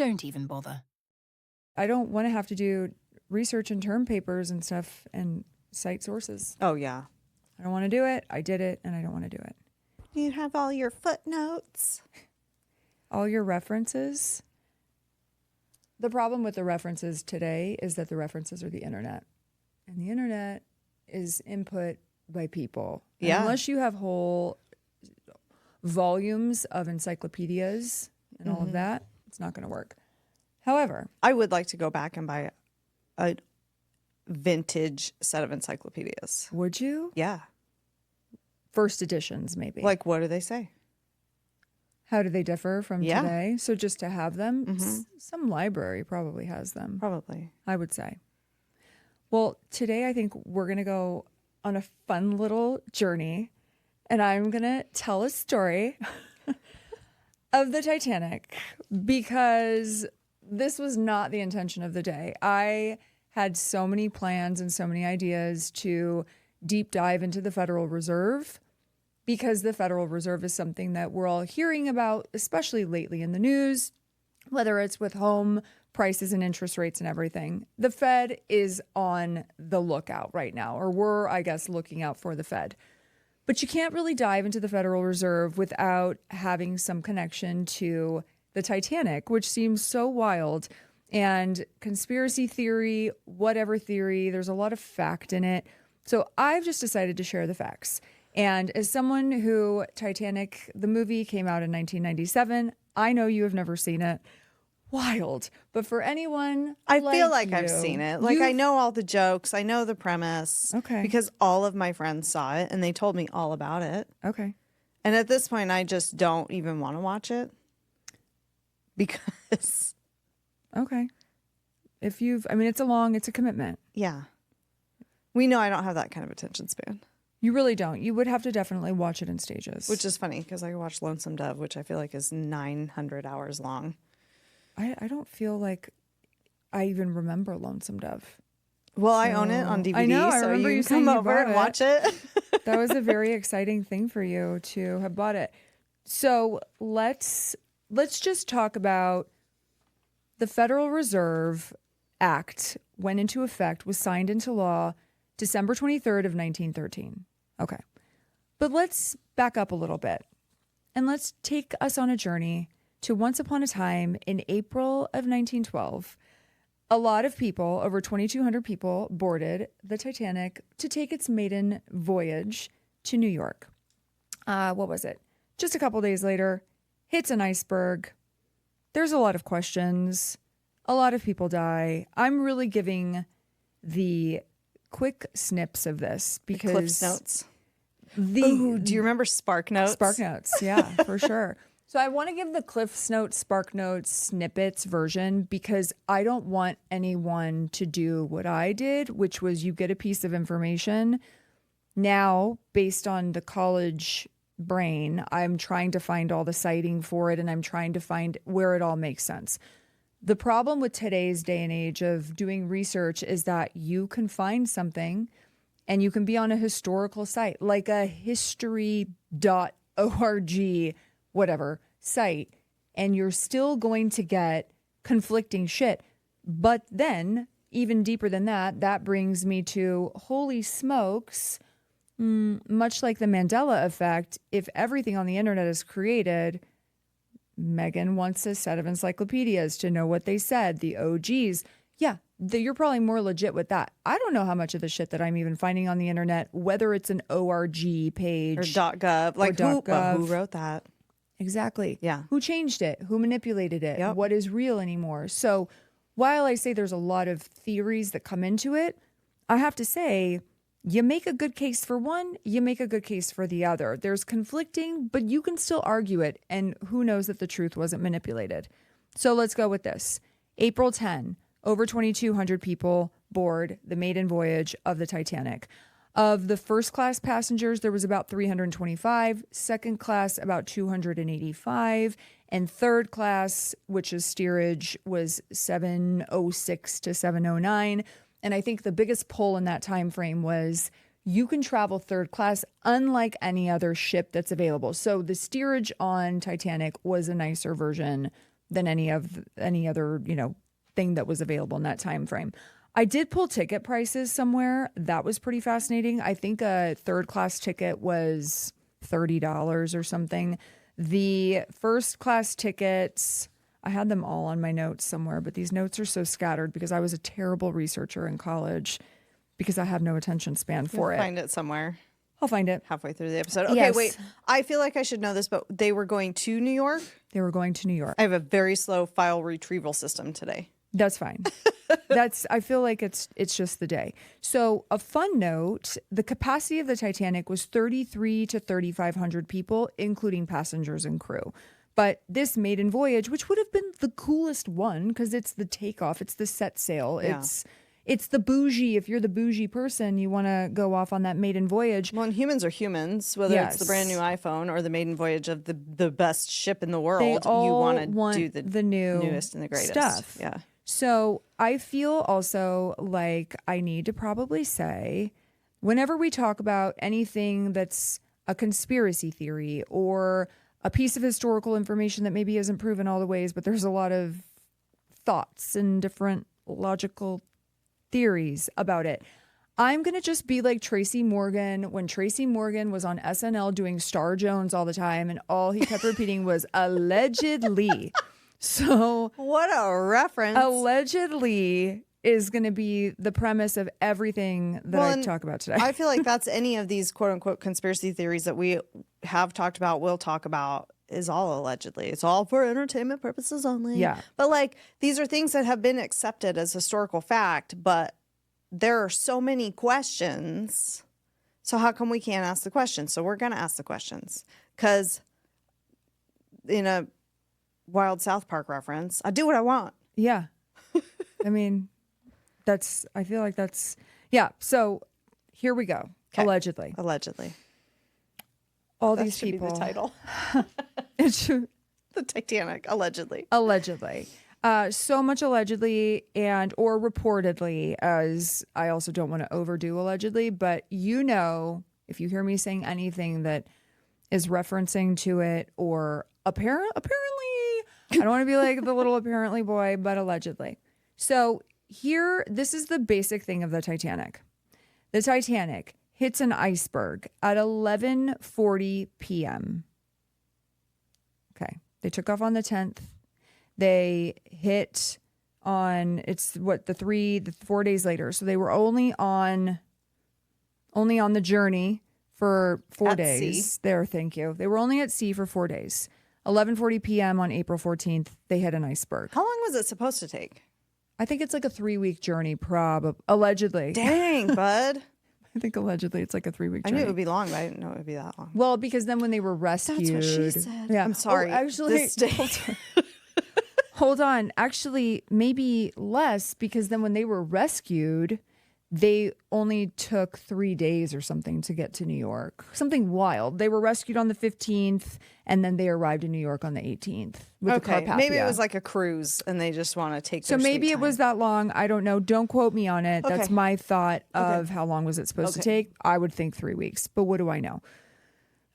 don't even bother. I don't want to have to do research and term papers and stuff and cite sources. Oh, yeah. I don't want to do it. I did it, and I don't want to do it. You have all your footnotes. All your references. The problem with the references today is that the references are the internet. And the internet is input by people. And Yeah. unless you have whole volumes of encyclopedias and all of that, it's not going to work. However, I would like to go back and buy a vintage set of encyclopedias. would you? Yeah. First editions, maybe. Like, what do they say? How do they differ from Yeah. today? So just to have them, some library probably has them, Probably. I would say. Well, today I think we're going to go on a fun little journey, and I'm going to tell a story of the Titanic because this was not the intention of the day. I had so many plans and so many ideas to deep dive into the Federal Reserve because the Federal Reserve is something that we're all hearing about, especially lately in the news, whether it's with home prices and interest rates and everything. The Fed is on the lookout right now, or we're, I guess, looking out for the Fed. But you can't really dive into the Federal Reserve without having some connection to the Titanic, which seems so wild. And conspiracy theory, whatever theory, there's a lot of fact in it. So I've just decided to share the facts. And as someone who Titanic, the movie came out in 1997, I know you have never seen it. Wild. But for anyone, I feel like you, I've seen it. Like, I know all the jokes. I know the premise. Okay. Because all of my friends saw it and they told me all about it. Okay. And at this point, I just don't even want to watch it. Because, Okay. If you've, I mean, it's a commitment. yeah. We know I don't have that kind of attention span. You really don't. You would have to definitely watch it in stages. Which is funny because I watched Lonesome Dove, which I feel like is 900 hours long. I don't feel like I even remember Lonesome Dove. Well, I own it on DVD, I know, I so remember you you can saying come you over bought and it. watch it. That was a very exciting thing for you to have bought it. So let's just talk about the Federal Reserve Act went into effect, was signed into law December 23rd of 1913. Okay. But let's back up a little bit and let's take us on a journey to once upon a time in April of 1912. A lot of people, over 2,200 people, boarded the Titanic to take its maiden voyage to New York. What was it? Just a couple days later, hits an iceberg. There's a lot of questions. A lot of people die. I'm really giving the quick snips of this because Cliff's Notes. the Do you remember Spark Notes? Spark Notes, yeah, for sure. So I want to give the Cliff's Notes, Spark Notes snippets version because I don't want anyone to do what I did, which was you get a piece of information. Now, based on the college brain, I'm trying to find all the citing for it and I'm trying to find where it all makes sense. The problem with today's day and age of doing research is that you can find something and you can be on a historical site like a history.org, whatever site, and you're still going to get conflicting shit. But then, even deeper than that, that brings me to holy smokes, much like the Mandela effect, if everything on the internet is created, Megan wants a set of encyclopedias to know what they said, the OGs. Yeah, you're probably more legit with that. I don't know how much of the shit that I'm even finding on the internet, whether it's an ORG page Or .gov. Like, .gov. who wrote that? Exactly. Yeah. Who changed it? Who manipulated it? Yep. What is real anymore? So while I say there's a lot of theories that come into it, I have to say, you make a good case for one, you make a good case for the other. There's conflicting, but you can still argue it. And who knows that the truth wasn't manipulated. So let's go with this. April 10, over 2,200 people board the maiden voyage of the Titanic. Of the first class passengers, there was about 325, second class about 285, and third class, which is steerage, was 706 to 709. And I think the biggest pull in that time frame was you can travel third class unlike any other ship that's available. So the steerage on Titanic was a nicer version than any other, thing that was available in that time frame. I did pull ticket prices somewhere. That was pretty fascinating. I think a third class ticket was $30 or something. The first class tickets, I had them all on my notes somewhere, but these notes are so scattered because I was a terrible researcher in college because I have no attention span for You'll it. Find it somewhere. I'll find it. Halfway through the episode. Okay, Yes. wait. I feel like I should know this, but they were going to New York. They were going to New York. I have a very slow file retrieval system today. That's fine. I feel like it's just the day. So a fun note, the capacity of the Titanic was 33 to 3,500 people, including passengers and crew. But this maiden voyage, which would have been the coolest one because it's the takeoff, it's the set sail, Yeah. it's the bougie. If you're the bougie person, you want to go off on that maiden voyage. Well, and humans are humans, whether it's the brand new iPhone or the maiden voyage of the best ship in the world. They all you want to want do the newest and the greatest stuff. Yeah. So I feel also like I need to probably say, whenever we talk about anything that's a conspiracy theory or a piece of historical information that maybe isn't proven all the ways, but there's a lot of thoughts and different logical theories about it. I'm going to just be like Tracy Morgan when Tracy Morgan was on SNL doing Star Jones all the time and all he kept repeating was allegedly. So What a reference. allegedly is going to be the premise of everything that I and talk about today. I feel like that's any of these quote unquote conspiracy theories that we have talked about, will talk about, is all allegedly. It's all for entertainment purposes only. Yeah. But like these are things that have been accepted as historical fact, but there are so many questions. So how come we can't ask the questions? So we're going to ask the questions because in a Wild South Park reference, I do what I want. Yeah. I mean, I feel like that's, yeah. So here we go. Okay. Allegedly. Allegedly. All That these should people. be the title. The The Titanic, allegedly. allegedly. So much allegedly or reportedly, as I also don't want to overdo allegedly, but if you hear me saying anything that is referencing to it or apparently, I don't want to be like the little apparently boy, but allegedly. So this is the basic thing of the Titanic. The Titanic hits an iceberg at 11:40 p.m. Okay. They took off on the 10th. They hit on, it's what, the 4 days later. So they were only on the journey for 4 At days. sea. There, thank you. They were only at sea for 4 days. 11:40 p.m. on April 14th, they hit an iceberg. How long was it supposed to take? I think it's like a 3-week journey, allegedly. Dang, bud. I think allegedly it's like a 3-week I journey. knew it would be long, but I didn't know it would be that long. Well, because then when they were rescued. That's what she said. Yeah. I'm sorry. Oh, actually, This day- hold on. Actually, maybe less because then when they were rescued, they only took 3 days or something to get to New York. Something wild. They were rescued on the 15th and then they arrived in New York on the 18th with the Carpathia. Maybe it was like a cruise and they just want to take So their maybe sweet it was time. that long. I don't know. Don't quote me on it. That's Okay. my thought of how long was it supposed to Okay. take. I would think 3 weeks, but what do I know?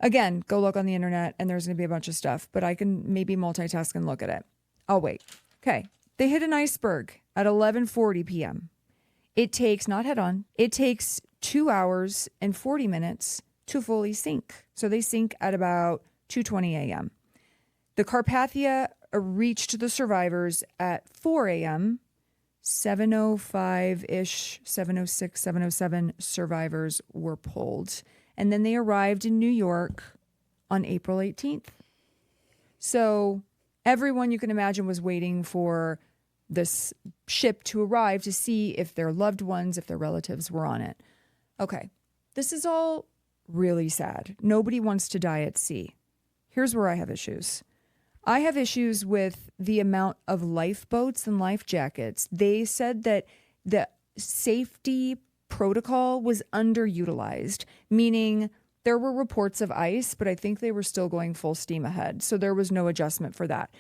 Again, go look on the internet and there's going to be a bunch of stuff, but I can maybe multitask and look at it. I'll wait. Okay. They hit an iceberg at 11:40 p.m. It takes, not head on, it takes 2 hours and 40 minutes to fully sink. So they sink at about 2:20 a.m. The Carpathia reached the survivors at 4 a.m. 7:05-ish, 7:06, 7:07 survivors were pulled. And then they arrived in New York on April 18th. So everyone you can imagine was waiting for this ship to arrive to see if their loved ones, if their relatives were on it. Okay, this is all really sad. Nobody wants to die at sea. Here's where I have issues. I have issues with the amount of lifeboats and life jackets. They said that the safety protocol was underutilized, meaning there were reports of ice, but I think they were still going full steam ahead. So there was no adjustment for that.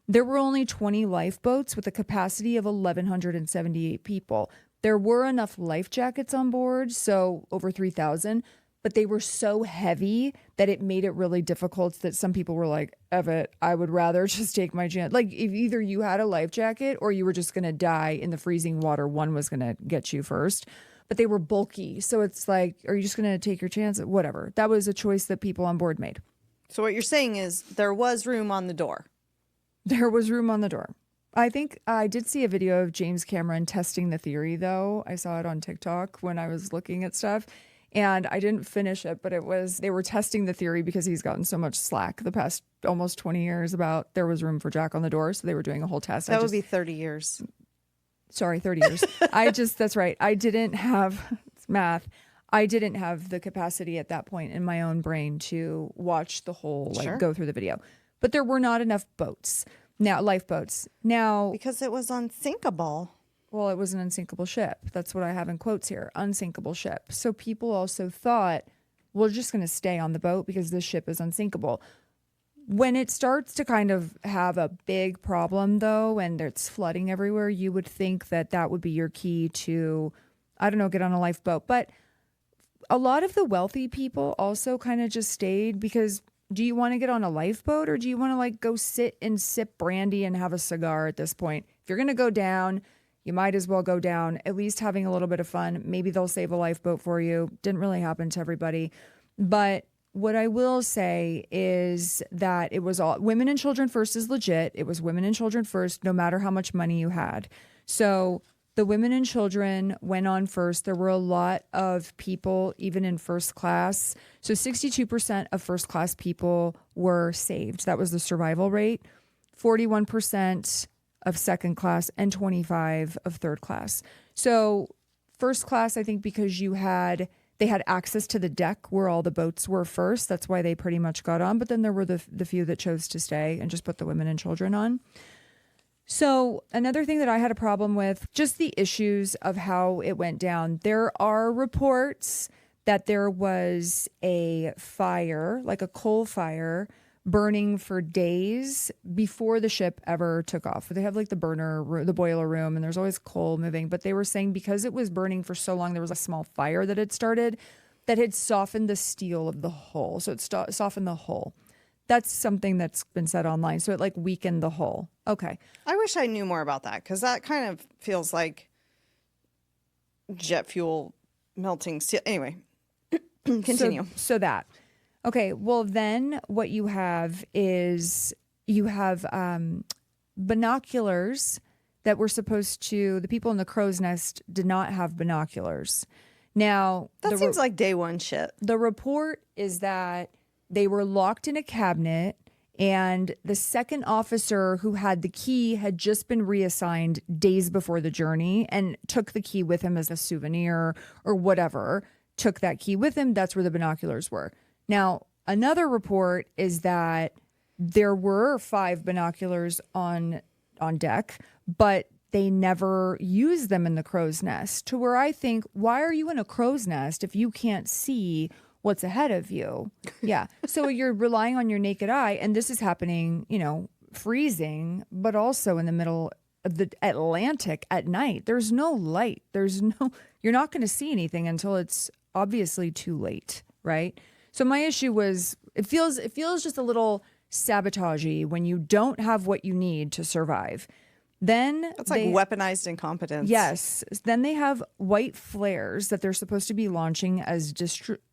There were only 20 lifeboats with a capacity of 1,178 people. There were enough life jackets on board, so over 3,000, but they were so heavy that it made it really difficult that some people were like, Ev it, I would rather just take my chance. Like if either you had a life jacket or you were just going to die in the freezing water, one was going to get you first. But they were bulky. So it's like, are you just going to take your chance? Whatever. That was a choice that people on board made. So what you're saying is there was room on the door. There was room on the door. I think I did see a video of James Cameron testing the theory, though. I saw it on TikTok when I was looking at stuff. And I didn't finish it, but they were testing the theory because he's gotten so much slack the past almost 20 years about there was room for Jack on the door. So they were doing a whole test. That would be 30 years. Sorry, 30 years. That's right. I didn't have it's math. I didn't have the capacity at that point in my own brain to watch the whole, go through the video. But there were not enough boats. Now, lifeboats. Now, because it was unsinkable. Well, it was an unsinkable ship. That's what I have in quotes here. Unsinkable ship. So people also thought, we're just going to stay on the boat because this ship is unsinkable. When it starts to kind of have a big problem, though, and it's flooding everywhere, you would think that that would be your key to, I don't know, get on a lifeboat. But a lot of the wealthy people also kind of just stayed because do you want to get on a lifeboat or do you want to like go sit and sip brandy and have a cigar at this point? If you're going to go down, you might as well go down, at least having a little bit of fun. Maybe they'll save a lifeboat for you. Didn't really happen to everybody. But what I will say is that it was all women and children first is legit. It was women and children first, no matter how much money you had. So the women and children went on first. There were a lot of people, even in first class. So 62% of first class people were saved. That was the survival rate. 41% of second class and 25 of third class. So first class, I think because they had access to the deck where all the boats were first. That's why they pretty much got on. But then there were the few that chose to stay and just put the women and children on. So another thing that I had a problem with, just the issues of how it went down. There are reports that there was a fire, like a coal fire, burning for days before the ship ever took off. They have like the boiler room, and there's always coal moving. But they were saying because it was burning for so long, there was a small fire that had started that had softened the steel of the hull. So it softened the hull. That's something that's been said online. So it like weakened the hull. Okay. I wish I knew more about that because that kind of feels like jet fuel melting steel. Anyway, continue. So that. Okay. Well, then what you have is binoculars that were supposed to, the people in the crow's nest did not have binoculars. Now, that seems like day one shit. The report is that they were locked in a cabinet, and the second officer who had the key had just been reassigned days before the journey and took the key with him as a souvenir or whatever, took that key with him. That's where the binoculars were. Now, another report is that there were 5 binoculars on deck, but they never used them in the crow's nest, to where I think, why are you in a crow's nest if you can't see what's ahead of you? Yeah. So you're relying on your naked eye, and this is happening, freezing, but also in the middle of the Atlantic at night. There's no light. You're not going to see anything until it's obviously too late, right? So my issue was, it feels just a little sabotagey when you don't have what you need to survive. Then that's like weaponized incompetence. Yes. Then they have white flares that they're supposed to be launching as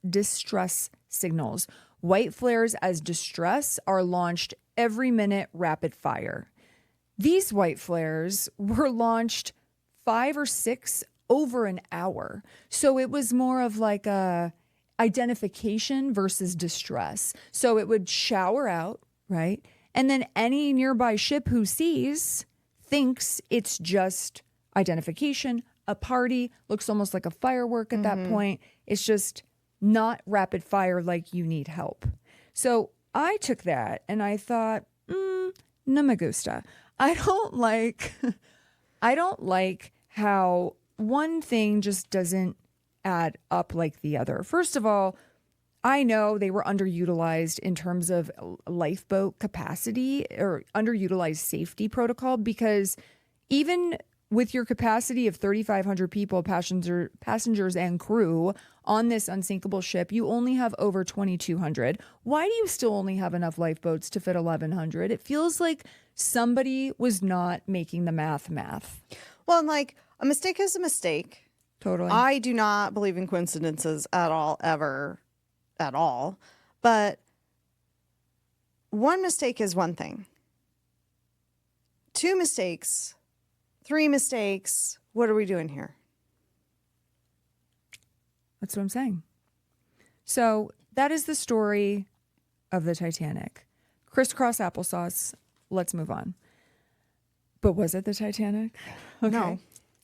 distress signals. White flares as distress are launched every minute rapid fire. These white flares were launched 5 or 6 over an hour. So it was more of like a identification versus distress. So it would shower out, right? And then any nearby ship who thinks it's just identification, a party, looks almost like a firework at that point. It's just not rapid fire like you need help. So I took that and I thought, no me gusta. I don't like how one thing just doesn't add up like the other. First of all, I know they were underutilized in terms of lifeboat capacity or underutilized safety protocol, because even with your capacity of 3,500 people, passengers and crew on this unsinkable ship, you only have over 2,200. Why do you still only have enough lifeboats to fit 1,100? It feels like somebody was not making the math. Well, and like a mistake is a mistake. Totally. I do not believe in coincidences at all, ever, at all. But one mistake is one thing. 2 mistakes, 3 mistakes. What are we doing here? That's what I'm saying. So that is the story of the Titanic. Crisscross applesauce. Let's move on. But was it the Titanic? Okay. No.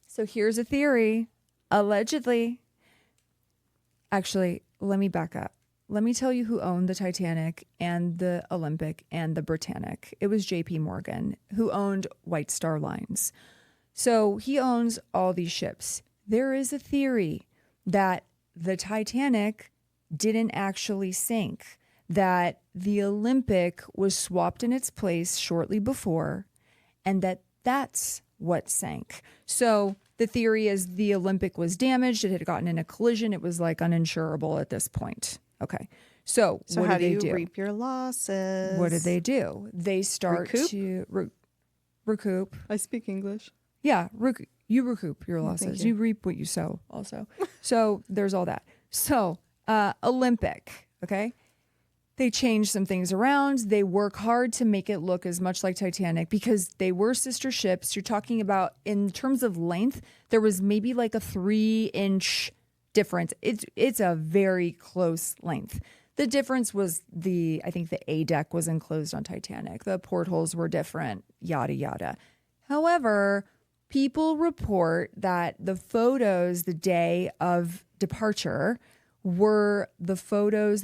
So here's a theory. Allegedly. Actually, let me back up. Let me tell you who owned the Titanic and the Olympic and the Britannic. It was J.P. Morgan, who owned White Star Lines. So he owns all these ships. There is a theory that the Titanic didn't actually sink, that the Olympic was swapped in its place shortly before, and that's what sank. So the theory is the Olympic was damaged. It had gotten in a collision. It was like uninsurable at this point. Okay. So what how do they you do? reap your losses? What do? They start Recoup? to recoup. I speak English. Yeah, you recoup your losses. You reap what you sow also. So there's all that. So Olympic, okay? They change some things around. They work hard to make it look as much like Titanic because they were sister ships. You're talking about, in terms of length, there was maybe like a 3-inch difference. It's a very close length. The difference was I think the A deck was enclosed on Titanic. The portholes were different, yada, yada. However, people report that the photos the day of departure were the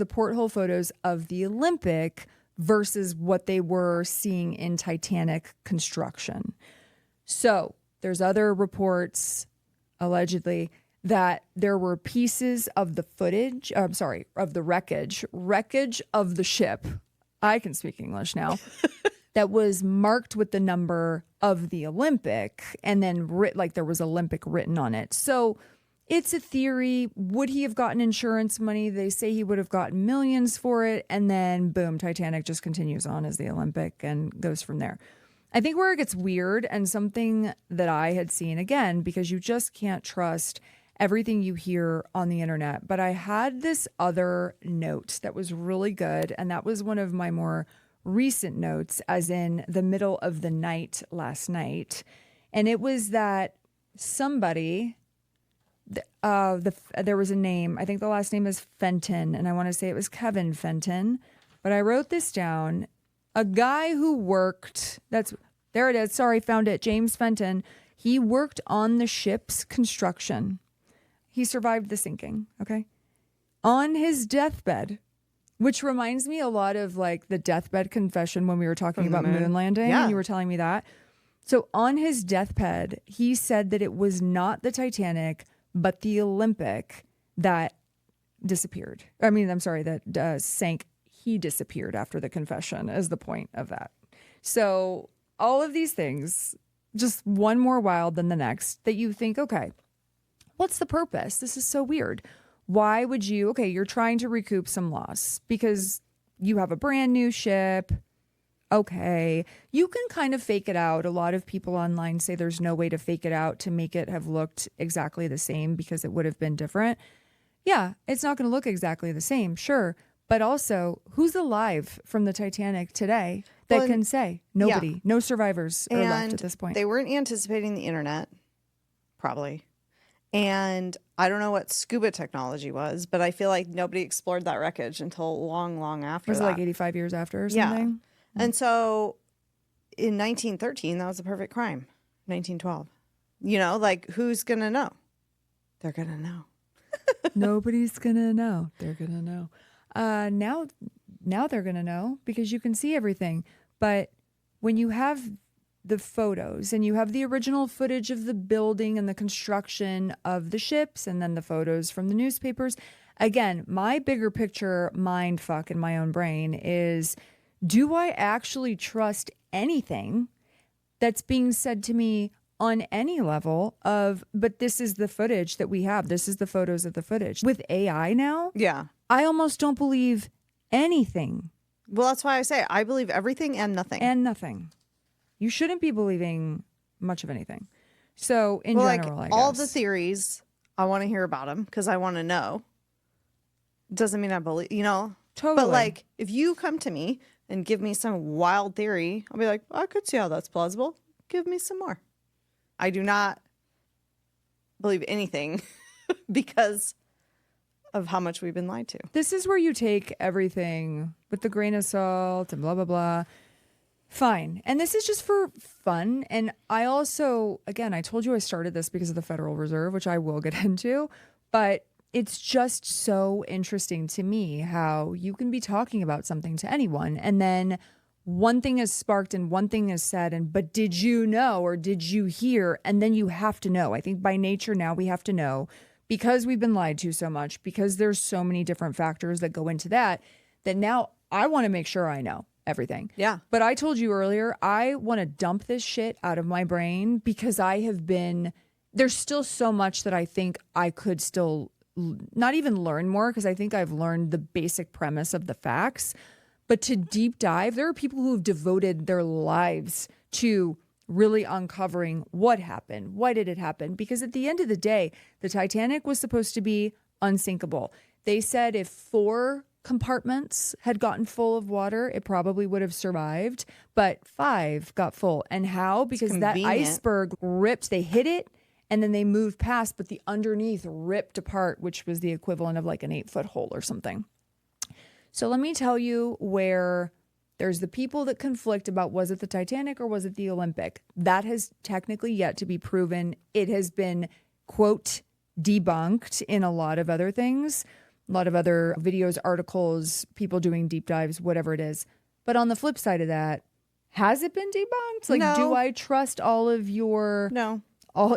porthole photos of the Olympic versus what they were seeing in Titanic construction. So there's other reports, allegedly, that there were pieces of the of the wreckage of the ship. I can speak English now. That was marked with the number of the Olympic, and then there was Olympic written on it. So it's a theory. Would he have gotten insurance money? They say he would have gotten millions for it. And then boom, Titanic just continues on as the Olympic and goes from there. I think where it gets weird, and something that I had seen again, because you just can't trust everything you hear on the internet. But I had this other note that was really good. And that was one of my more recent notes, as in the middle of the night last night. And it was that somebody, there was a name, I think the last name is Fenton, and I want to say it was Kevin Fenton, but I wrote this down. A guy who worked, there it is, sorry, found it, James Fenton. He worked on the ship's construction. He survived the sinking, okay? On his deathbed, which reminds me a lot of like the deathbed confession when we were talking about moon landing. Yeah. And you were telling me that. So on his deathbed, he said that it was not the Titanic, but the Olympic that disappeared. I mean, I'm sorry, that sank. He disappeared after the confession is the point of that. So all of these things, just one more wild than the next, that you think, okay, what's the purpose? This is so weird. Why would you, you're trying to recoup some loss because you have a brand new ship. Okay, you can kind of fake it out. A lot of people online say there's no way to fake it out to make it have looked exactly the same because it would have been different. Yeah, it's not going to look exactly the same, sure. But also, who's alive from the Titanic today that can say? Nobody. Yeah. No survivors are left at this point. They weren't anticipating the internet, probably. And I don't know what scuba technology was, but I feel like nobody explored that wreckage until long, long after was that. It like 85 years after or something? Yeah. And so in 1913, that was a perfect crime. 1912. You know, like who's going to know? They're going to know. Nobody's going to know. They're going to know. Now they're going to know because you can see everything. But when you have the photos and you have the original footage of the building and the construction of the ships and then the photos from the newspapers, again, my bigger picture mind fuck in my own brain is, do I actually trust anything that's being said to me on any level of, but this is the footage that we have. This is the photos of the footage. With AI now, Yeah. I almost don't believe anything Well, that's why I say I believe everything and nothing. and nothing. You shouldn't be believing much of anything. So in well, general, like I all guess. the theories, I want to hear about them because I want to know. Doesn't mean I believe, Totally. But like, if you come to me and give me some wild theory, I'll be like, I could see how that's plausible. Give me some more. I do not believe anything because of how much we've been lied to. This is where you take everything with the grain of salt and blah, blah, blah. Fine. And this is just for fun. And I also, again, I told you I started this because of the Federal Reserve, which I will get into. But it's just so interesting to me how you can be talking about something to anyone and then one thing is sparked and one thing is said, and but did you know or did you hear? And then you have to know. I think by nature now we have to know because we've been lied to so much, because there's so many different factors that go into that now I want to make sure I know everything. Yeah. But I told you earlier, I want to dump this shit out of my brain because there's still so much that I think I could still not even learn more because I think I've learned the basic premise of the facts. But to deep dive, there are people who have devoted their lives to really uncovering what happened. Why did it happen? Because at the end of the day, the Titanic was supposed to be unsinkable. They said if 4 compartments had gotten full of water, it probably would have survived. But 5 got full. And how? Because that iceberg ripped, they hit it, and then they moved past, but the underneath ripped apart, which was the equivalent of like an 8-foot hole or something. So let me tell you where there's the people that conflict about was it the Titanic or was it the Olympic? That has technically yet to be proven. It has been, quote, debunked in a lot of other things, a lot of other videos, articles, people doing deep dives, whatever it is. But on the flip side of that, has it been debunked? Like, No. do I trust all of your... No.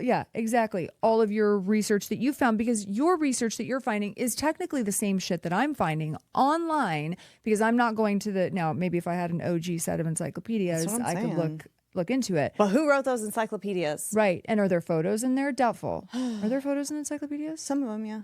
Yeah, exactly. All of your research that you found, because your research that you're finding is technically the same shit that I'm finding online, because I'm not going to now, maybe if I had an OG set of encyclopedias, I could look into it. But who wrote those encyclopedias? Right. And are there photos in there? Doubtful. Are there photos in encyclopedias? Some of them, yeah.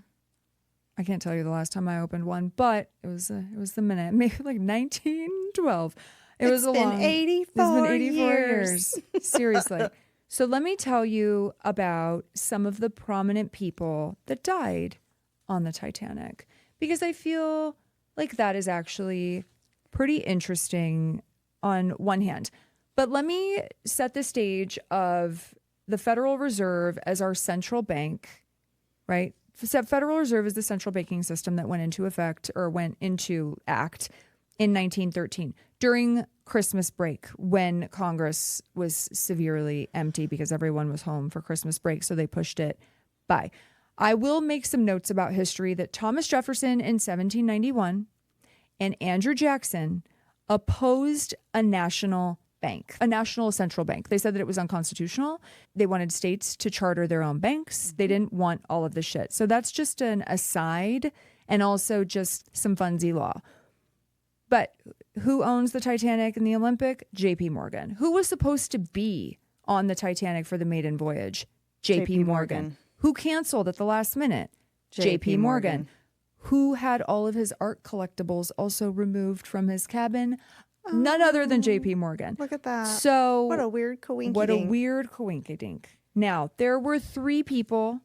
I can't tell you the last time I opened one, but it was the minute, maybe like 1912. It's been 84 years. Seriously. So let me tell you about some of the prominent people that died on the Titanic, because I feel like that is actually pretty interesting on one hand. But let me set the stage of the Federal Reserve as our central bank, right? The Federal Reserve is the central banking system that went into act in 1913 during Christmas break, when Congress was severely empty because everyone was home for Christmas break. So they pushed it by. I will make some notes about history that Thomas Jefferson in 1791 and Andrew Jackson opposed a national bank, a national central bank. They said that it was unconstitutional. They wanted states to charter their own banks. They didn't want all of the shit. So that's just an aside, and also just some funsy law. But who owns the Titanic and the Olympic? J.P. Morgan. Who was supposed to be on the Titanic for the maiden voyage? J.P. Morgan. Who canceled at the last minute? J.P. Morgan. Who had all of his art collectibles also removed from his cabin? None other than J.P. Morgan. Look at that. So what a weird coinkydink. What a weird coinkydink. Now, there were 3 people.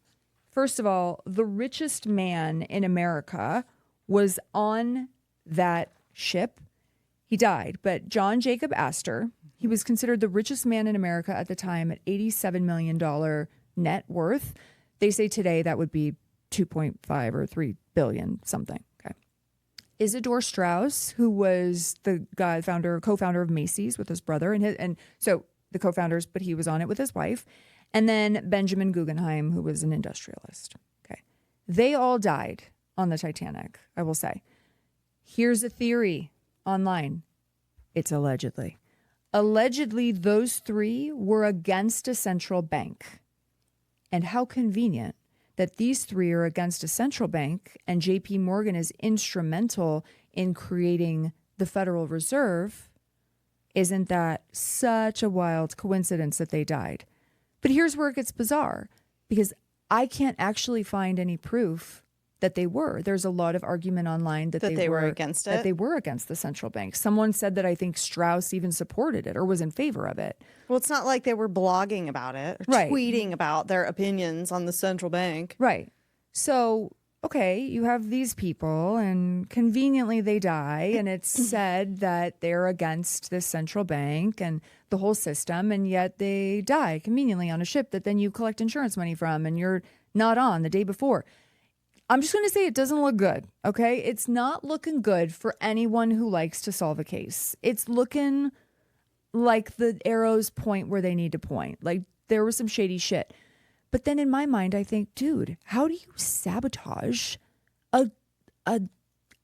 First of all, the richest man in America was on that ship. He died, but John Jacob Astor, he was considered the richest man in America at the time at $87 million net worth. They say today that would be 2.5 or 3 billion something. Okay. Isidore Straus, who was the guy co-founder of Macy's with his brother, and so the co-founders, but he was on it with his wife. And then Benjamin Guggenheim, who was an industrialist. Okay. They all died on the Titanic, I will say. Here's a theory online. It's allegedly. Allegedly, those 3 were against a central bank. And how convenient that these 3 are against a central bank, and J.P. Morgan is instrumental in creating the Federal Reserve. Isn't that such a wild coincidence that they died? But here's where it gets bizarre, because I can't actually find any proof that they were. There's a lot of argument online that they were against it. That they were against the central bank. Someone said that I think Strauss even supported it or was in favor of it. Well, it's not like they were blogging about it or Right. tweeting about their opinions on the central bank. Right. So, okay, you have these people and conveniently they die, and it's said that they're against this central bank and the whole system, and yet they die conveniently on a ship that then you collect insurance money from and you're not on the day before. I'm just going to say it doesn't look good, okay? It's not looking good for anyone who likes to solve a case. It's looking like the arrows point where they need to point. Like there was some shady shit. But then in my mind, I think, dude, how do you sabotage a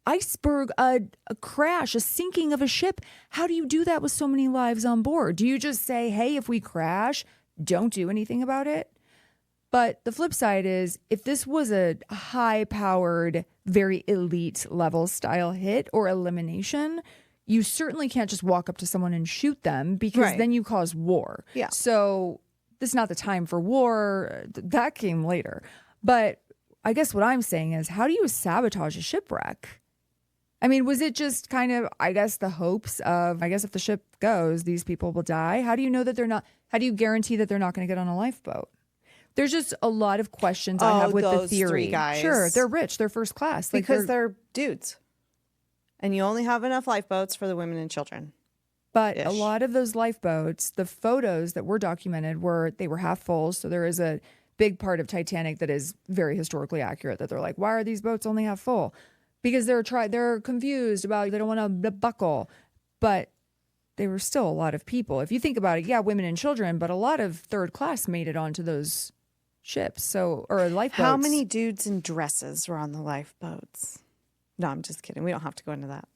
iceberg, a crash, a sinking of a ship? How do you do that with so many lives on board? Do you just say, hey, if we crash, don't do anything about it? But the flip side is, if this was a high-powered, very elite level style hit or elimination, you certainly can't just walk up to someone and shoot them, because then you cause war. Yeah. So this is not the time for war. That came later. But I guess what I'm saying is, how do you sabotage a shipwreck? I mean, was it just kind of, I guess, the hopes of, I guess if the ship goes, these people will die? How do you know that they're not, how do you guarantee that they're not going to get on a lifeboat? There's just a lot of questions I have with the those theory. three guys. Sure, they're rich, they're first class. Like Because they're dudes. And you only have enough lifeboats for the women and children. But a ish. lot of those lifeboats, the photos that were documented they were half full. So there is a big part of Titanic that is very historically accurate, that they're like, why are these boats only half full? Because they're confused about, they don't want to buckle. But they were still a lot of people. If you think about it, yeah, women and children, but a lot of third class made it onto those ships, or lifeboats. How many dudes in dresses were on the lifeboats? No, I'm just kidding. We don't have to go into that.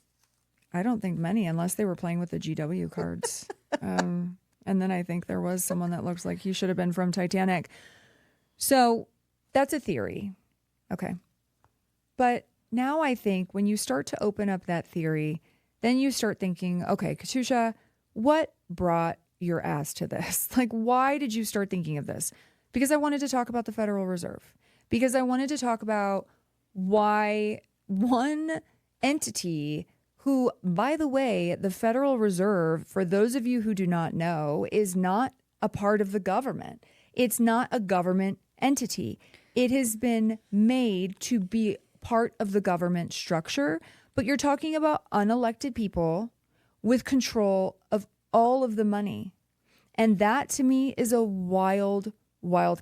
I don't think many, unless they were playing with the GW cards. And then I think there was someone that looks like he should have been from Titanic. So that's a theory. Okay. But now I think when you start to open up that theory, then you start thinking, okay, Katusha, what brought your ass to this? Like, why did you start thinking of this? Because I wanted to talk about the Federal Reserve. Because I wanted to talk about why one entity who, by the way, the Federal Reserve, for those of you who do not know, is not a part of the government. It's not a government entity. It has been made to be part of the government structure, but you're talking about unelected people with control of all of the money. And that to me is a wild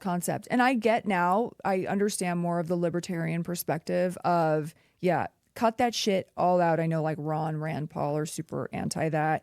concept. And I get now, I understand more of the libertarian perspective of, yeah, cut that shit all out. I know like Rand Paul are super anti that.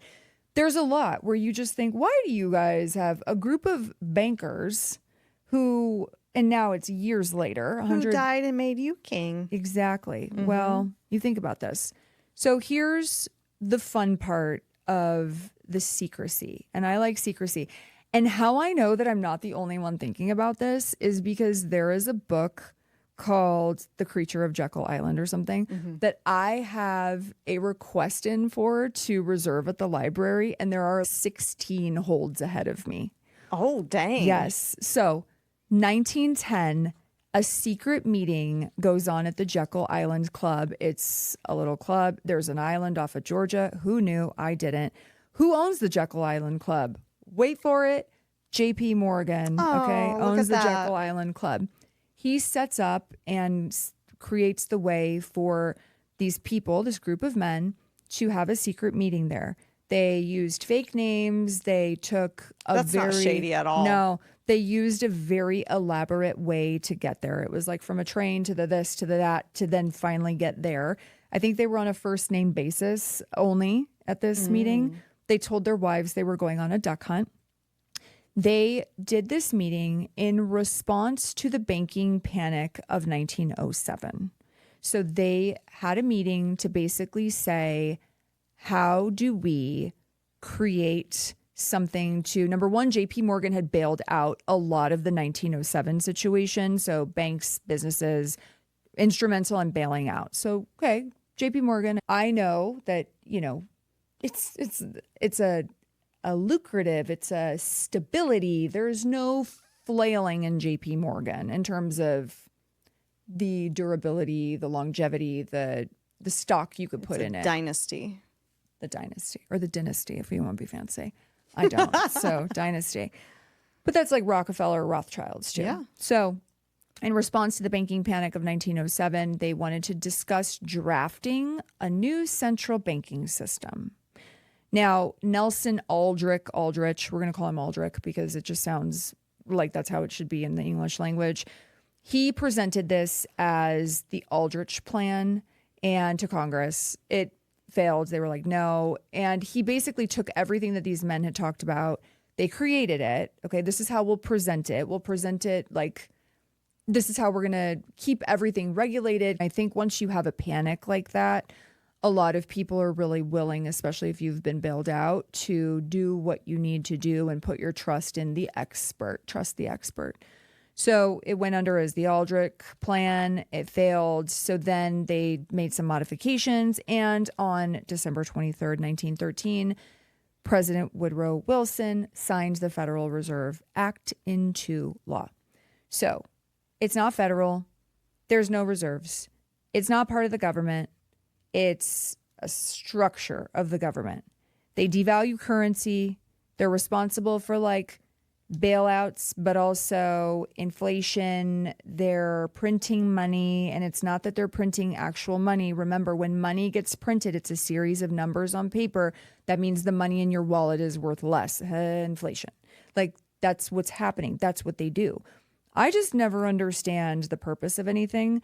There's a lot where you just think, why do you guys have a group of bankers who, and now it's years later, Who died and made you king? Exactly. Well, you think about this. So here's the fun part of the secrecy. And I like secrecy. And how I know that I'm not the only one thinking about this is because there is a book called The Creature of Jekyll Island or something that I have a request in for to reserve at the library. And there are 16 holds ahead of me. Oh, dang. Yes. So 1910, a secret meeting goes on at the Jekyll Island Club. It's a little club. There's an island off of Georgia. Who knew? I didn't. Who owns the Jekyll Island Club? Wait for it. JP Morgan, owns the Jekyll Island Club. He sets up and creates the way for these people, this group of men, to have a secret meeting there. They used fake names. They took That's not shady at all. No, they used a very elaborate way to get there. It was like from a train to the this to the that to then finally get there. I think they were on a first name basis only at this meeting. They told their wives they were going on a duck hunt. They did this meeting in response to the banking panic of 1907. So they had a meeting to basically say, how do we create something to, number one, JP Morgan had bailed out a lot of the 1907 situation. So banks, businesses, instrumental in bailing out. So, okay, JP Morgan, I know that, you know, it's a lucrative, it's a stability. There's no flailing in JP Morgan in terms of the durability, the longevity, the stock you could put in it. Dynasty. The dynasty, or the dynasty if we want to be fancy. I don't. So dynasty. But that's like Rockefeller or Rothschilds too. Yeah. So in response to the banking panic of 1907, they wanted to discuss drafting a new central banking system. Now, Nelson Aldrich, we're going to call him Aldrich because it just sounds like that's how it should be in the English language. He presented this as the Aldrich plan and to Congress. It failed. They were like, no. And he basically took everything that these men had talked about. They created it. Okay, this is how we'll present it. We'll present it like this is how we're going to keep everything regulated. I think once you have a panic like that, a lot of people are really willing, especially if you've been bailed out, to do what you need to do and put your trust in the expert. Trust the expert. So it went under as the Aldrich plan. It failed. So then they made some modifications. And on December 23rd, 1913, President Woodrow Wilson signed the Federal Reserve Act into law. So it's not federal. There's no reserves. It's not part of the government. It's a structure of the government. They devalue currency. They're responsible for like bailouts, but also inflation. They're printing money, and it's not that they're printing actual money. Remember, when money gets printed, it's a series of numbers on paper. That means the money in your wallet is worth less. Inflation. Like, that's what's happening. That's what they do. I just never understand the purpose of anything.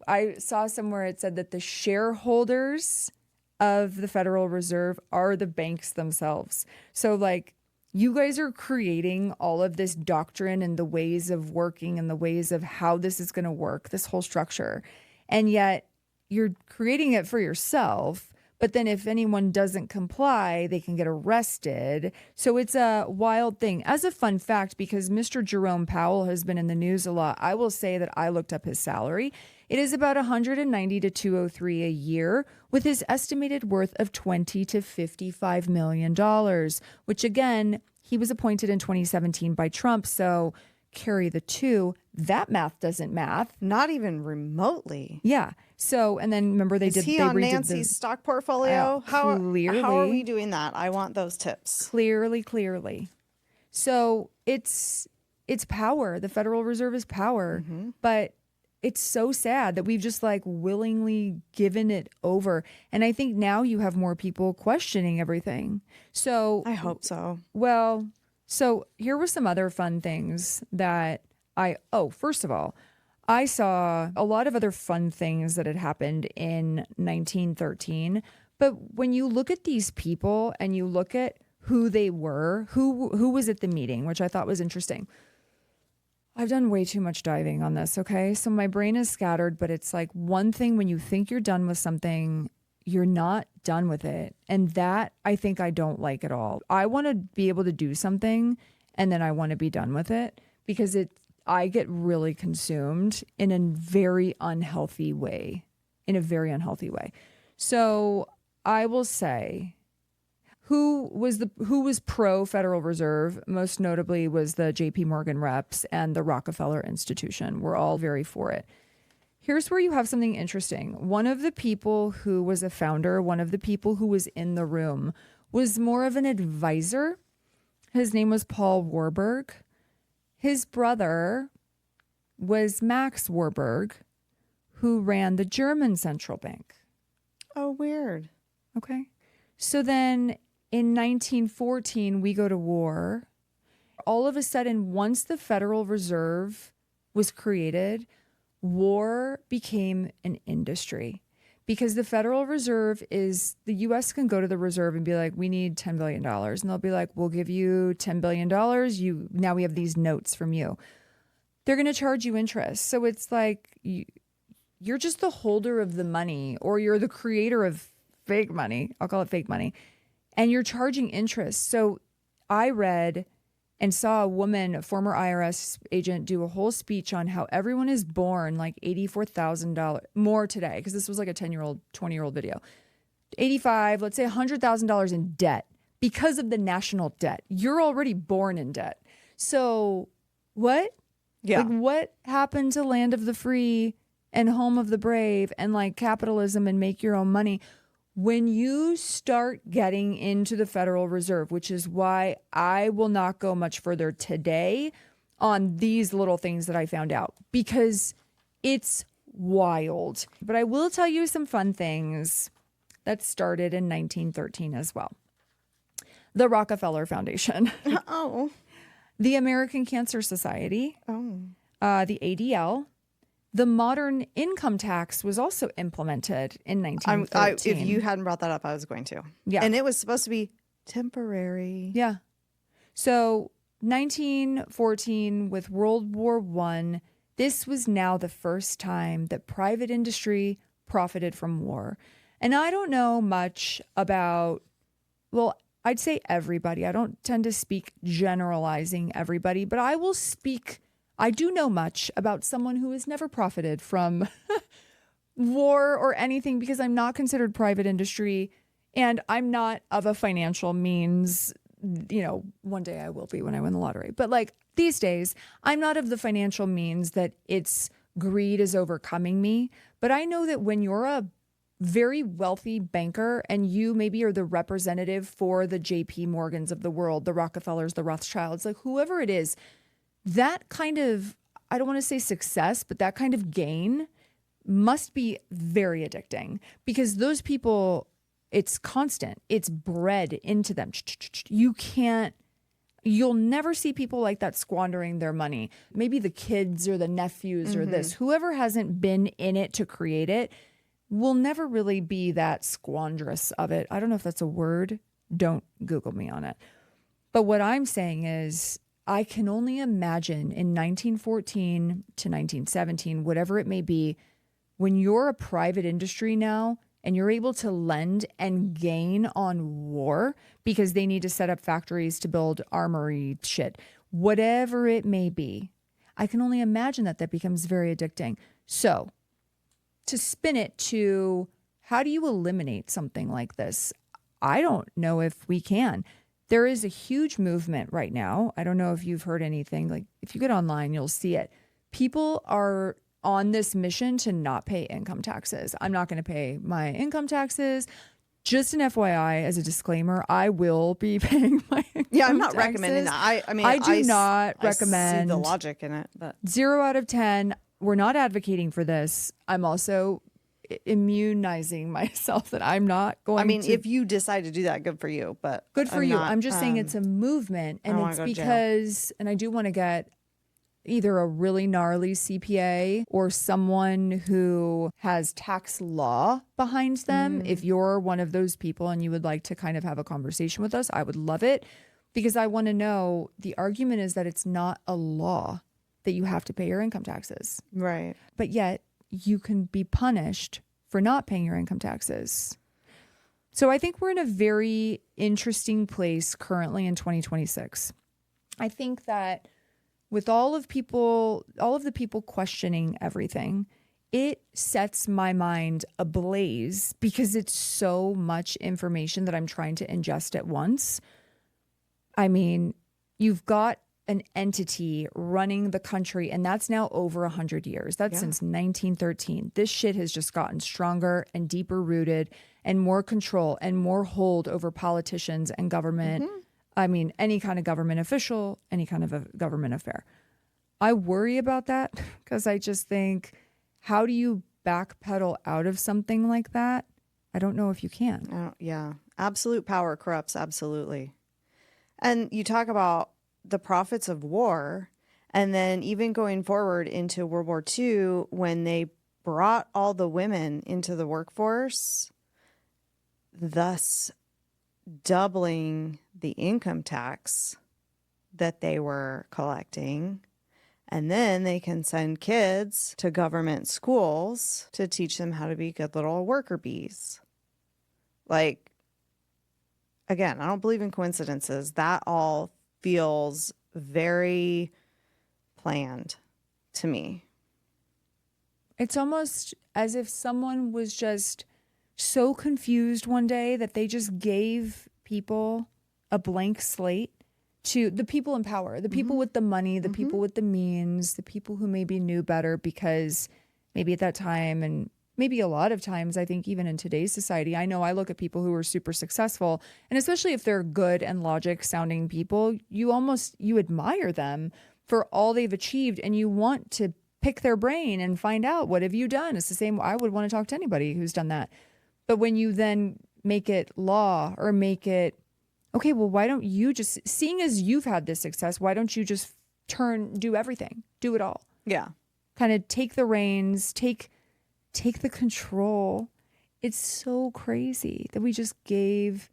I saw somewhere it said that the shareholders of the Federal Reserve are the banks themselves. So like, you guys are creating all of this doctrine and the ways of working and the ways of how this is going to work, this whole structure. And yet you're creating it for yourself. But then if anyone doesn't comply, they can get arrested. So it's a wild thing. As a fun fact, because Mr. Jerome Powell has been in the news a lot, I will say that I looked up his salary. It is about $190 to $203 a year, with his estimated worth of $20 to $55 million, which again, he was appointed in 2017 by Trump. So carry the two. That math doesn't math. Not even remotely. Yeah. So, and then remember Is he on Nancy's stock portfolio? How are we doing that? I want those tips. Clearly. So it's power. The Federal Reserve is power. Mm-hmm. But it's so sad that we've just like willingly given it over. And I think now you have more people questioning everything. So I hope so. Well, so here were some other fun things that first of all, I saw a lot of other fun things that had happened in 1913. But when you look at these people and you look at who they were, who was at the meeting, which I thought was interesting. I've done way too much diving on this, okay? So my brain is scattered, but it's like one thing when you think you're done with something, you're not done with it. And that I think I don't like at all. I want to be able to do something and then I want to be done with it because I get really consumed in a very unhealthy way. So I will say who was pro Federal Reserve, most notably was the JP Morgan reps and the Rockefeller Institution. We're all very for it. Here's where you have something interesting. One of the people who was a founder, one of the people who was in the room was more of an advisor. His name was Paul Warburg. His brother was Max Warburg, who ran the German central bank. Oh, weird. Okay. So then in 1914, we go to war. All of a sudden, once the Federal Reserve was created, war became an industry because the Federal Reserve the U.S. can go to the Reserve and be like, we need $10 billion. And they'll be like, we'll give you $10 billion. Now we have these notes from you. They're going to charge you interest. So it's like you're just the holder of the money, or you're the creator of fake money. I'll call it fake money. And you're charging interest. So I read and saw a woman, a former IRS agent, do a whole speech on how everyone is born like $84,000 more today, because this was like a 10-year-old, 20-year-old video. 85, let's say $100,000 in debt because of the national debt. You're already born in debt. So what? Yeah. Like, what happened to land of the free and home of the brave and like capitalism and make your own money? When you start getting into the Federal Reserve, which is why I will not go much further today on these little things that I found out, because it's wild. But I will tell you some fun things that started in 1913 as well. The Rockefeller Foundation, Oh. the American Cancer Society, Oh. the ADL. The modern income tax was also implemented in 1913. If you hadn't brought that up, I was going to. Yeah. And it was supposed to be temporary. Yeah. So 1914 with World War I, this was now the first time that private industry profited from war. And I don't know much about, well, I'd say everybody. I don't tend to speak generalizing everybody, but I do know much about someone who has never profited from war or anything because I'm not considered private industry and I'm not of a financial means. You know, one day I will be when I win the lottery. But like these days, I'm not of the financial means that it's greed is overcoming me. But I know that when you're a very wealthy banker and you maybe are the representative for the JP Morgans of the world, the Rockefellers, the Rothschilds, like whoever it is, that kind of, I don't want to say success, but that kind of gain must be very addicting because those people, it's constant. It's bred into them. You'll never see people like that squandering their money. Maybe the kids or the nephews or this, whoever hasn't been in it to create it will never really be that squandrous of it. I don't know if that's a word. Don't Google me on it. But what I'm saying is, I can only imagine in 1914 to 1917, whatever it may be, when you're a private industry now and you're able to lend and gain on war because they need to set up factories to build armory shit, whatever it may be, I can only imagine that becomes very addicting. So to spin it to how do you eliminate something like this? I don't know if we can. There is a huge movement right now. I don't know if you've heard anything. Like if you get online, you'll see it. People are on this mission to not pay income taxes. I'm not going to pay my income taxes. Just an FYI, as a disclaimer, I will be paying my income Yeah, I'm not taxes. recommending that. I mean, I do not recommend. I see the logic in it, but 0 out of 10. We're not advocating for this. I'm also immunizing myself that I'm not going to. I mean, if you decide to do that, good for you, but good for you. I'm just saying it's a movement and it's because, and I do want to get either a really gnarly CPA or someone who has tax law behind them. If you're one of those people and you would like to kind of have a conversation with us, I would love it because I want to know, the argument is that it's not a law that you have to pay your income taxes. Right. But yet you can be punished for not paying your income taxes. So I think we're in a very interesting place currently in 2026. I think that with all of the people questioning everything, it sets my mind ablaze because it's so much information that I'm trying to ingest at once. I mean, you've got an entity running the country, and that's now over 100 years. That's since 1913. This shit has just gotten stronger and deeper rooted and more control and more hold over politicians and government. I mean, any kind of government official, any kind of a government affair. I worry about that because I just think, how do you backpedal out of something like that? I don't know if you can. Yeah. Absolute power corrupts. Absolutely. And you talk about the profits of war, and then even going forward into World War II, when they brought all the women into the workforce, thus doubling the income tax that they were collecting. And then they can send kids to government schools to teach them how to be good little worker bees. Like, again, I don't believe in coincidences. That all feels very planned to me. It's almost as if someone was just so confused one day that they just gave people a blank slate to the people in power, the people with the money, the people with the means, the people who maybe knew better because maybe at that time, and maybe a lot of times, I think even in today's society, I know I look at people who are super successful, and especially if they're good and logic sounding people, you admire them for all they've achieved, and you want to pick their brain and find out, what have you done? It's the same. I would want to talk to anybody who's done that. But when you then make it law or make it, okay, well, why don't you just, seeing as you've had this success, why don't you just do everything, do it all? Yeah. Kind of take the reins, take the control. It's so crazy that we just gave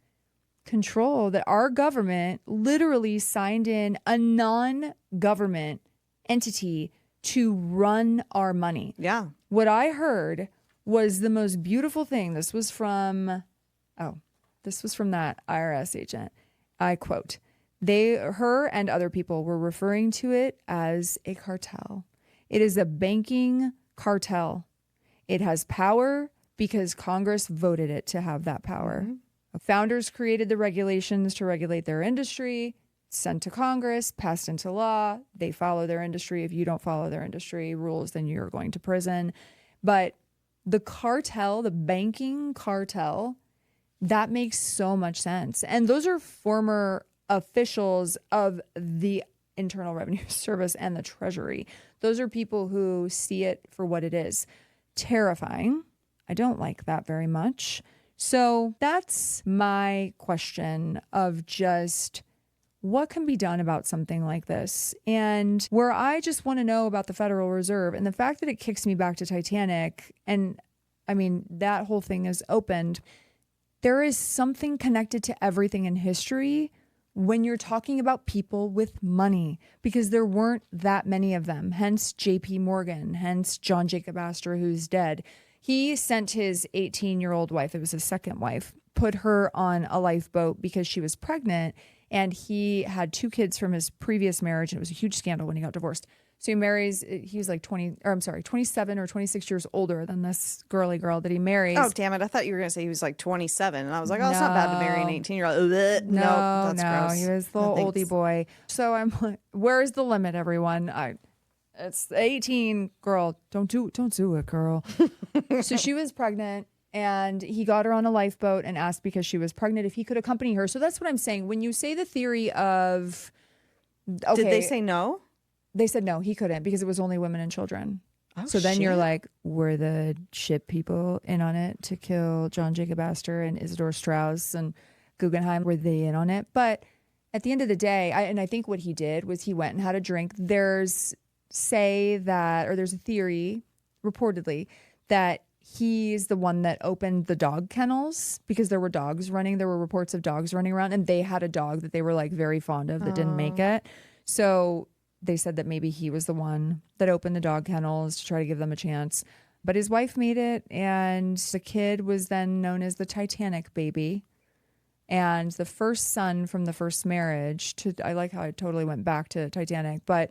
control, that our government literally signed in a non-government entity to run our money. Yeah. What I heard was the most beautiful thing. This was from that IRS agent. I quote, her and other people were referring to it as a cartel. It is a banking cartel. It has power because Congress voted it to have that power. Founders created the regulations to regulate their industry, sent to Congress, passed into law. They follow their industry. If you don't follow their industry rules, then you're going to prison. But the cartel, the banking cartel, that makes so much sense. And those are former officials of the Internal Revenue Service and the Treasury. Those are people who see it for what it is. Terrifying. I don't like that very much. So that's my question of just what can be done about something like this? And where I just want to know about the Federal Reserve and the fact that it kicks me back to Titanic, and I mean, that whole thing is opened. There is something connected to everything in history when you're talking about people with money, because there weren't that many of them. Hence JP Morgan, hence John Jacob Astor, who's dead. He sent his 18-year-old wife, it was his second wife, put her on a lifeboat because she was pregnant, and he had 2 kids from his previous marriage, and it was a huge scandal when he got divorced. So he was like 27 or 26 years older than this girly girl that he marries. Oh, damn it. I thought you were going to say he was like 27. And I was like, oh, it's not bad to marry an 18-year-old. No, that's gross. He was the little oldie boy. So I'm like, where's the limit, everyone? It's 18, girl. Don't do it, girl. So she was pregnant, and he got her on a lifeboat and asked, because she was pregnant, if he could accompany her. So that's what I'm saying. When you say the theory of, okay, did they say no? They said no, he couldn't, because it was only women and children. Oh, so then shit. you're like, were the ship people in on it to kill John Jacob Astor and Isidor Straus and Guggenheim? Were they in on it? But at the end of the day, I think what he did was he went and had a drink. There's a theory, reportedly, that he's the one that opened the dog kennels, because there were dogs running. There were reports of dogs running around, and they had a dog that they were like very fond of that didn't make it. So they said that maybe he was the one that opened the dog kennels to try to give them a chance. But his wife made it, and the kid was then known as the Titanic baby. And the first son from the first marriage, I like how I totally went back to Titanic, but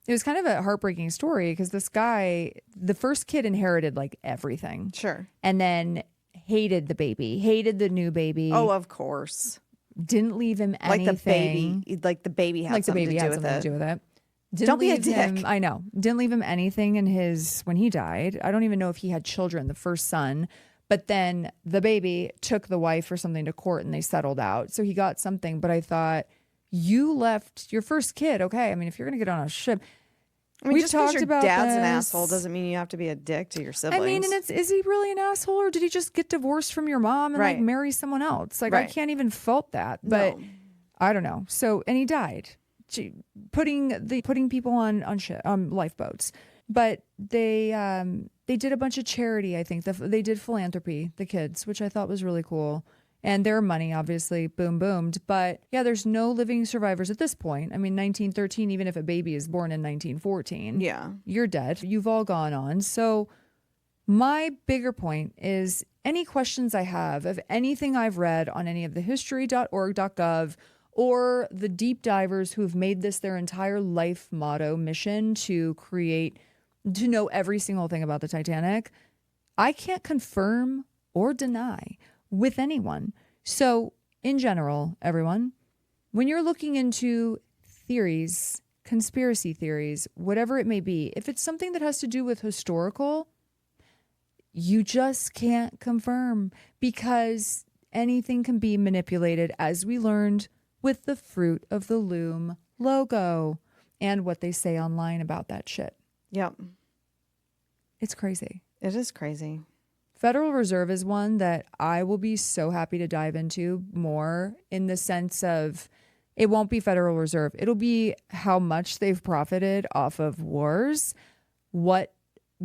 it was kind of a heartbreaking story, because this guy, the first kid, inherited like everything. Sure. And then hated the new baby. Oh, of course. Didn't leave him anything. Like the baby had something to do with it. Don't be a dick. I know. Didn't leave him anything when he died. I don't even know if he had children, the first son. But then the baby took the wife or something to court, and they settled out. So he got something. But I thought, you left your first kid. Okay. I mean, if you're going to get on a ship. I mean, We've just because talked your about dad's this. an asshole doesn't mean you have to be a dick to your siblings. I mean, and is he really an asshole, or did he just get divorced from your mom and like marry someone else? Like, I can't even fault that. But I don't know. So, and he died. Putting people on lifeboats, but they did a bunch of charity. I think they did philanthropy, the kids, which I thought was really cool, and their money obviously boomed. But yeah, there's no living survivors at this point. I mean, 1913, even if a baby is born in 1914, you're dead. You've all gone on. So my bigger point is, any questions I have of anything I've read on any of the history.org.gov or the deep divers who have made this their entire life motto mission to know every single thing about the Titanic, I can't confirm or deny with anyone. So in general, everyone, when you're looking into theories, conspiracy theories, whatever it may be, if it's something that has to do with historical, you just can't confirm because anything can be manipulated, as we learned with the Fruit of the Loom logo and what they say online about that shit. Yep. It's crazy. It is crazy. Federal Reserve is one that I will be so happy to dive into more, in the sense of it won't be Federal Reserve. It'll be how much they've profited off of wars, what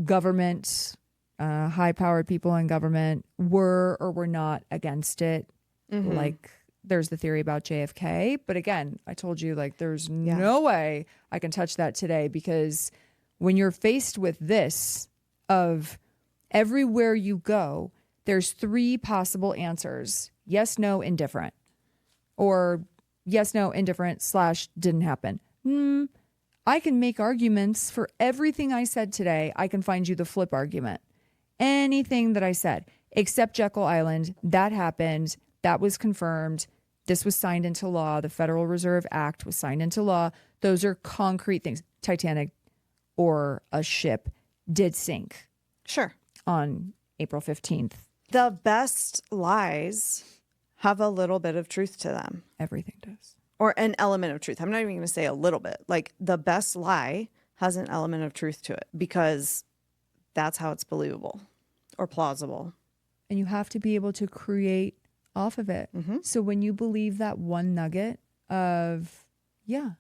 government, high-powered people in government were or were not against it. Mm-hmm. Like, there's the theory about JFK. But again, I told you, like, there's no way I can touch that today, because when you're faced with this of everywhere you go, there's 3 possible answers: yes, no, indifferent, or yes, no, indifferent / didn't happen. I can make arguments for everything I said today. I can find you the flip argument. Anything that I said, except Jekyll Island, that happened. That was confirmed. This was signed into law. The Federal Reserve Act was signed into law. Those are concrete things. Titanic or a ship did sink. Sure. On April 15th. The best lies have a little bit of truth to them. Everything does. Or an element of truth. I'm not even going to say a little bit. Like, the best lie has an element of truth to it, because that's how it's believable or plausible. And you have to be able to create off of it. Mm-hmm. So when you believe that one nugget of, yeah,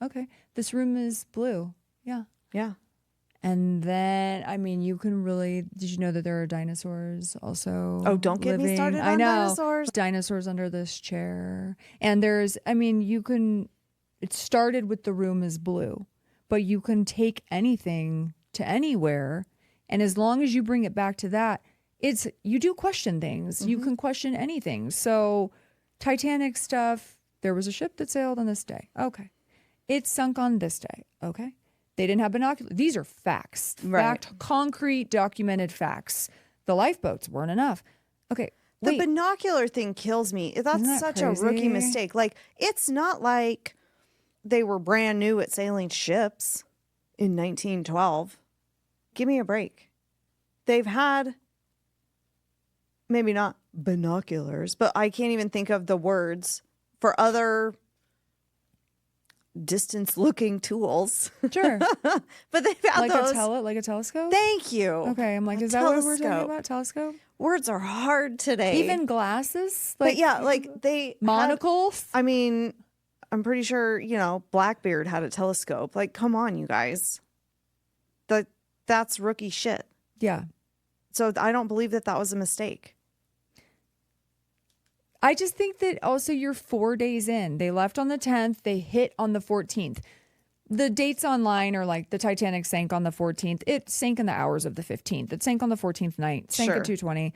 okay, this room is blue. Yeah. Yeah. And then, I mean, you can really, did you know that there are dinosaurs also? Oh, don't get me started I on know. dinosaurs. Dinosaurs under this chair. And there's, I mean, you can, it started with the room is blue, but you can take anything to anywhere. And as long as you bring it back to that, it's, you do question things. You can question anything. So Titanic stuff, there was a ship that sailed on this day. Okay. It sunk on this day. Okay. They didn't have binoculars. These are facts. Right. Concrete, documented facts. The lifeboats weren't enough. Okay. The Wait. binocular thing kills me. Isn't That's that such a rookie crazy? mistake. Like, it's not like they were brand new at sailing ships in 1912. Give me a break. They've had, maybe not binoculars, but I can't even think of the words for other distance-looking tools. Sure. But they've had those. Like a telescope? Thank you. Okay. I'm like, A is that what we're talking telescope. about? Telescope? Words are hard today. Even glasses? but yeah, like they had- monocles? I mean, I'm pretty sure, Blackbeard had a telescope. Like, come on, you guys. That's rookie shit. Yeah. So I don't believe that was a mistake. I just think that also you're 4 days in. They left on the 10th. They hit on the 14th. The dates online are like the Titanic sank on the 14th. It sank in the hours of the 15th. It sank on the 14th night. Sank Sure. at 2:20.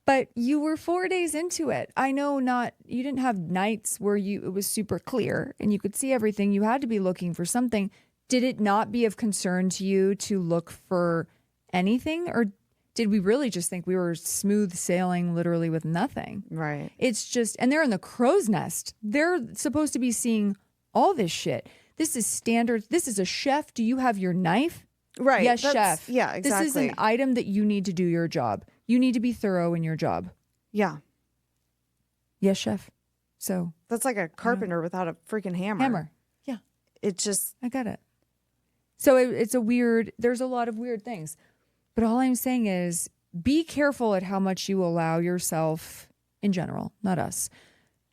But you were 4 days into it. I know you didn't have nights where it was super clear and you could see everything. You had to be looking for something. Did it not be of concern to you to look for anything? Or did we really just think we were smooth sailing literally with nothing? Right. It's just, and they're in the crow's nest. They're supposed to be seeing all this shit. This is standard. This is a chef. Do you have your knife? Right. Yes, chef. Yeah, exactly. This is an item that you need to do your job. You need to be thorough in your job. Yeah. Yes, chef. So. That's like a carpenter without a freaking hammer. Yeah. It just. I got it. So it's there's a lot of weird things. But all I'm saying is be careful at how much you allow yourself, in general, not us.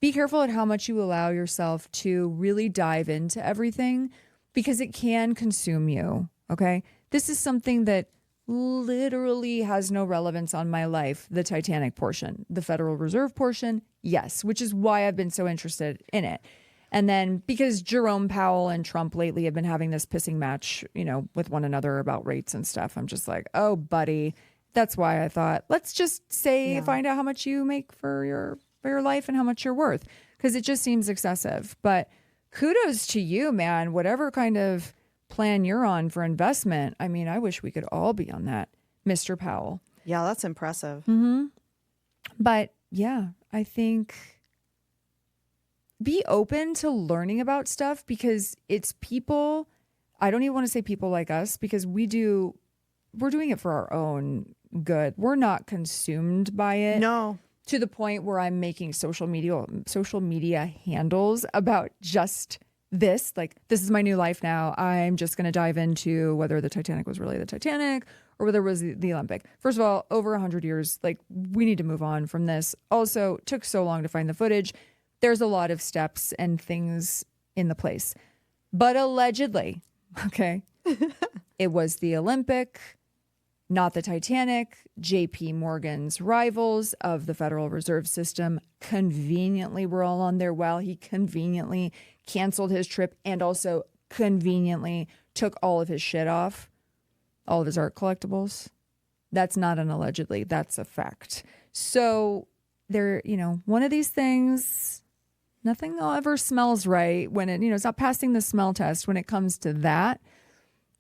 Be careful at how much you allow yourself to really dive into everything, because it can consume you, okay? This is something that literally has no relevance on my life, the Titanic portion. The Federal Reserve portion, yes, which is why I've been so interested in it. And then because Jerome Powell and Trump lately have been having this pissing match, with one another about rates and stuff. I'm just like, oh, buddy. That's why I thought, let's just find out how much you make for your life and how much you're worth, because it just seems excessive. But kudos to you, man. Whatever kind of plan you're on for investment. I mean, I wish we could all be on that, Mr. Powell. Yeah, that's impressive. Mm-hmm. But yeah, I think be open to learning about stuff, because it's people. I don't even want to say people like us, because we're doing it for our own good. We're not consumed by it. No. To the point where I'm making social media handles about just this. Like, this is my new life now. I'm just going to dive into whether the Titanic was really the Titanic or whether it was the Olympic. First of all, over 100 years, like, we need to move on from this. Also, it took so long to find the footage. There's a lot of steps and things in the place. But allegedly, okay, it was the Olympic, not the Titanic. JP Morgan's rivals of the Federal Reserve System conveniently were all on there while he conveniently canceled his trip and also conveniently took all of his shit off, all of his art collectibles. That's not an allegedly, that's a fact. So there, one of these things, nothing ever smells right when it's not passing the smell test when it comes to that.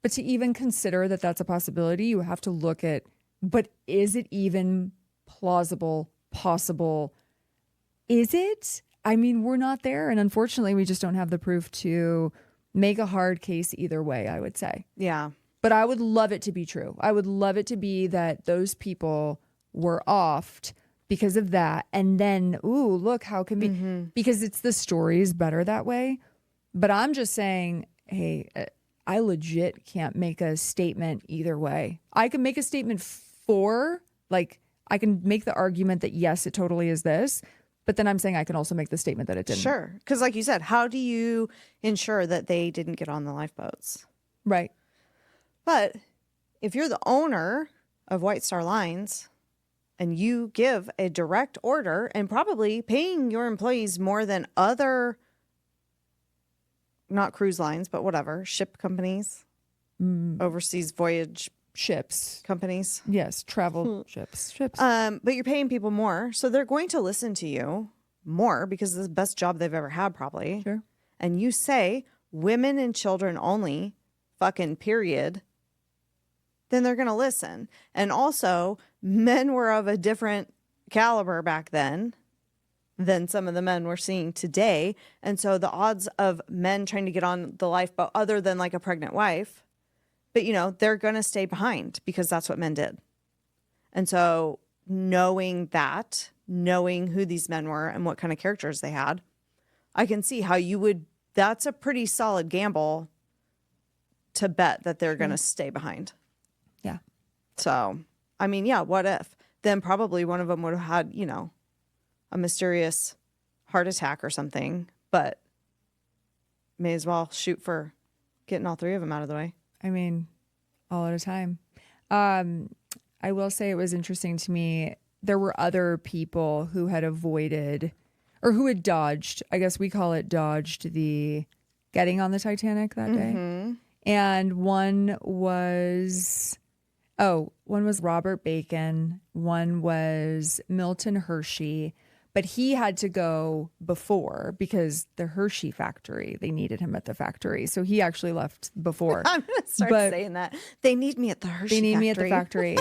But to even consider that that's a possibility, you have to look at, but is it even plausible, possible? Is it? I mean, we're not there. And unfortunately, we just don't have the proof to make a hard case either way, I would say. Yeah. But I would love it to be true. I would love it to be that those people were offed because of that. And then, ooh, look, how can we? Because it's the stories better that way. But I'm just saying, hey, I legit can't make a statement either way. I can make a statement I can make the argument that yes, it totally is this. But then I'm saying I can also make the statement that it didn't. Sure. Because like you said, how do you ensure that they didn't get on the lifeboats? Right. But if you're the owner of White Star Lines and you give a direct order and probably paying your employees more than other, not cruise lines, but whatever, ship companies, overseas voyage Ships. companies. Yes, travel ships. But you're paying people more, so they're going to listen to you more because it's the best job they've ever had, probably. Sure. And you say women and children only, fucking period, then they're going to listen. And also, men were of a different caliber back then than some of the men we're seeing today. And so the odds of men trying to get on the lifeboat, other than like a pregnant wife, but they're going to stay behind because that's what men did. And so knowing who these men were and what kind of characters they had, I can see how that's a pretty solid gamble to bet that they're going to stay behind. Yeah. So, I mean, yeah, what if? Then probably one of them would have had, a mysterious heart attack or something, but may as well shoot for getting all three of them out of the way. I mean, all at a time. I will say it was interesting to me. There were other people who had avoided or who had dodged, I guess we call it dodged, the getting on the Titanic that day. And one was Robert Bacon. One was Milton Hershey. But he had to go before because the Hershey factory, they needed him at the factory. So he actually left before. I'm going to start saying that. They need me at the Hershey factory. They need me at the factory.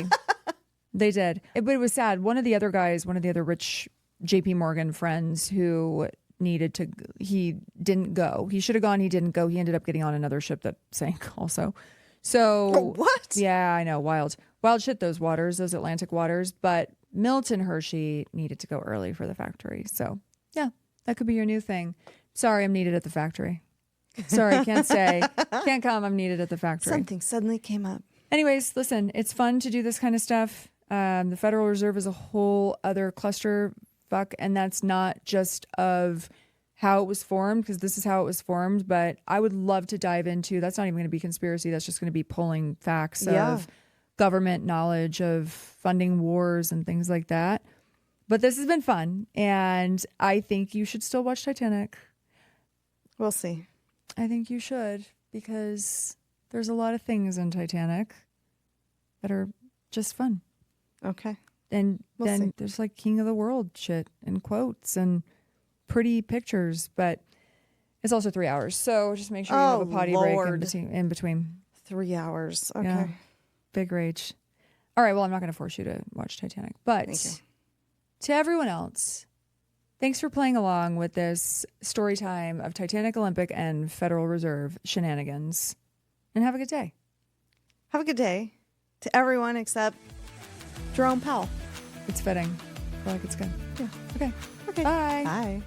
They did. But it was sad. One of the other rich JP Morgan friends who he didn't go. He should have gone. He didn't go. He ended up getting on another ship that sank also. So what? Yeah, I know. Wild shit, those Atlantic waters. But Milton Hershey needed to go early for the factory. So yeah, that could be your new thing. Sorry, I'm needed at the factory. Sorry, can't stay. Can't come. I'm needed at the factory. Something suddenly came up. Anyways, listen, it's fun to do this kind of stuff. The Federal Reserve is a whole other clusterfuck, and that's not just of how it was formed, because this is how it was formed. But I would love to dive into, that's not even going to be conspiracy. That's just going to be pulling facts of government knowledge of funding wars and things like that. But this has been fun, and I think you should still watch Titanic. We'll see. I think you should, because there's a lot of things in Titanic that are just fun. Okay. And We'll see. There's like King of the World shit and quotes and pretty pictures, but it's also 3 hours. So just make sure you have a potty break in between. 3 hours. Okay. Yeah. Big rage. All right. Well, I'm not going to force you to watch Titanic, but to everyone else, Thanks for playing along with this story time of Titanic, Olympic, and Federal Reserve shenanigans. And have a good day. Have a good day to everyone except Jerome Powell. It's fitting. I feel like it's good. Yeah. Okay. Okay. Bye. Bye.